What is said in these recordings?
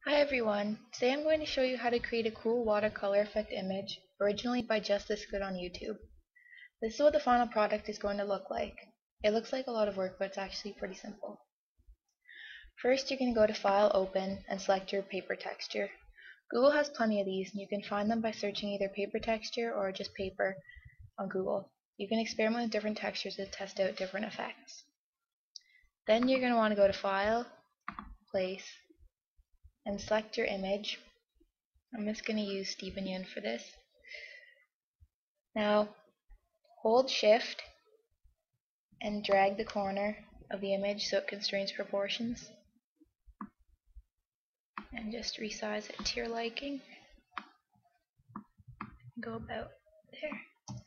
Hi everyone, today I'm going to show you how to create a cool watercolor effect image originally by Just This Good on YouTube. This is what the final product is going to look like. It looks like a lot of work, but it's actually pretty simple. First, you're going to go to File, Open, and select your paper texture. Google has plenty of these, and you can find them by searching either paper texture or just paper on Google. You can experiment with different textures to test out different effects. Then you're going to want to go to File, Place, and select your image. I'm just going to use Steven Yeun for this. Now hold Shift and drag the corner of the image so it constrains proportions, and just resize it to your liking. Go about there.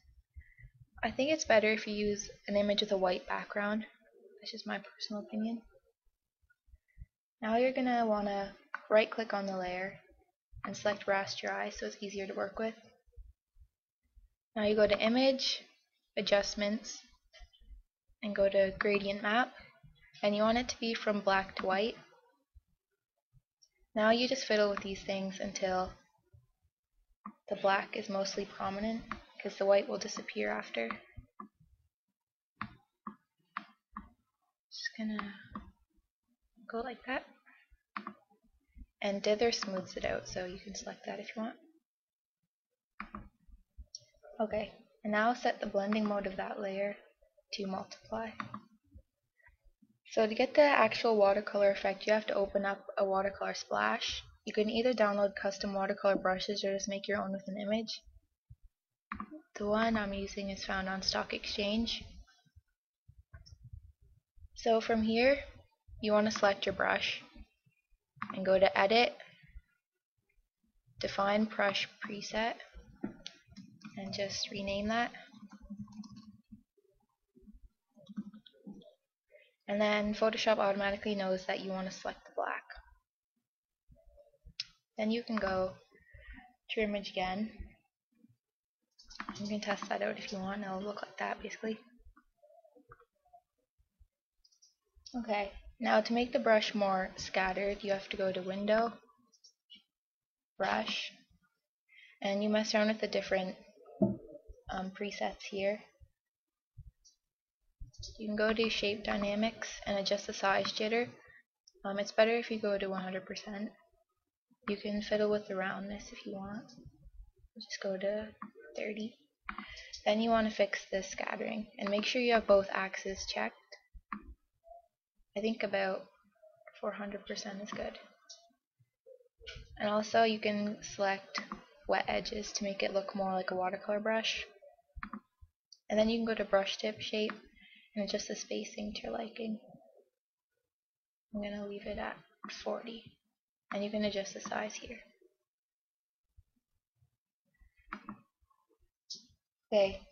I think it's better if you use an image with a white background. That's just my personal opinion. Now you're going to want to right click on the layer and select rasterize so it's easier to work with. Now you go to Image, Adjustments, and go to Gradient Map, and you want it to be from black to white. Now you just fiddle with these things until the black is mostly prominent, because the white will disappear after. Just gonna go like that. And Dither smooths it out, so you can select that if you want. Okay, and now set the blending mode of that layer to multiply. So to get the actual watercolor effect, you have to open up a watercolor splash. You can either download custom watercolor brushes or just make your own with an image. The one I'm using is found on Stock Exchange. So from here, you want to select your brush and go to Edit, Define Brush Preset, and just rename that. And then Photoshop automatically knows that you want to select the black. Then you can go to your image again. You can test that out if you want, it'll look like that basically. Okay, now to make the brush more scattered, you have to go to Window, Brush, and you mess around with the different presets here. You can go to Shape Dynamics and adjust the size jitter. It's better if you go to 100%. You can fiddle with the roundness if you want. Just go to 30. Then you want to fix the scattering and make sure you have both axes checked. I think about 400% is good. And also you can select wet edges to make it look more like a watercolor brush. And then you can go to brush tip shape and adjust the spacing to your liking. I'm going to leave it at 40. And you can adjust the size here. Okay,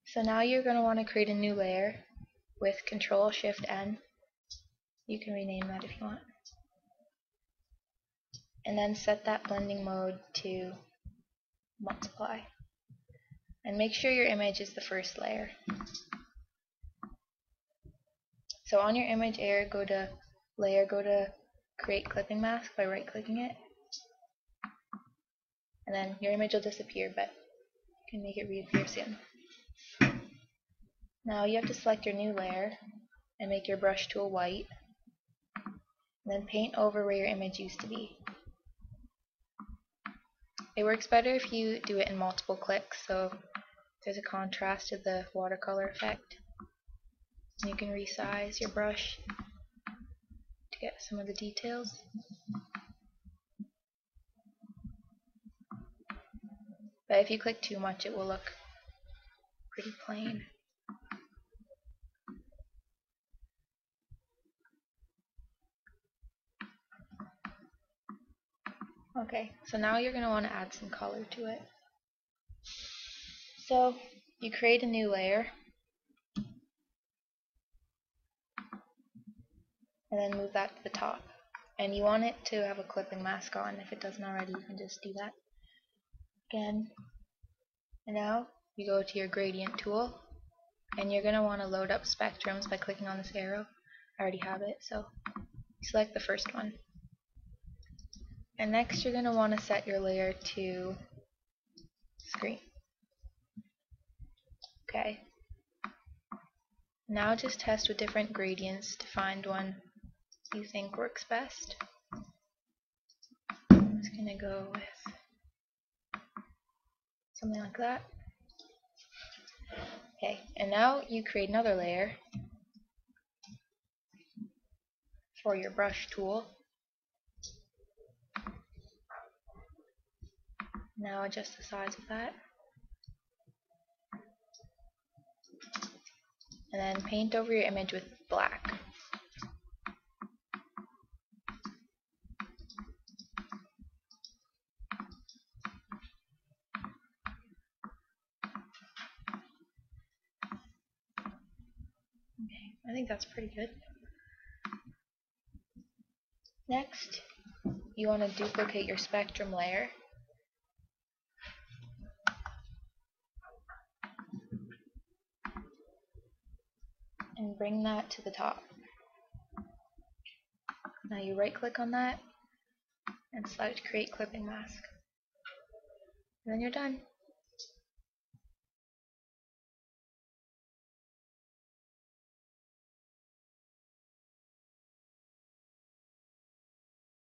so now you're going to want to create a new layer with Control-Shift-N. You can rename that if you want. And then set that blending mode to multiply. And make sure your image is the first layer. So on your image layer, go to Layer, go to Create Clipping Mask by right clicking it. And then your image will disappear, but you can make it reappear soon. Now you have to select your new layer and make your brush tool white. And then paint over where your image used to be. It works better if you do it in multiple clicks, so there's a contrast to the watercolor effect. And you can resize your brush to get some of the details. But if you click too much, it will look pretty plain. Okay, so now you're going to want to add some color to it. So you create a new layer and then move that to the top. And you want it to have a clipping mask on. If it doesn't already, you can just do that again. And now you go to your gradient tool and you're going to want to load up spectrums by clicking on this arrow. I already have it, so select the first one. And next you're going to want to set your layer to screen. Okay. Now just test with different gradients to find one you think works best. I'm just going to go with something like that. Okay, and now you create another layer for your brush tool. Now adjust the size of that. And then paint over your image with black. Okay, I think that's pretty good. Next, you want to duplicate your spectrum layer. And bring that to the top. Now you right click on that and select create clipping mask. And then you're done.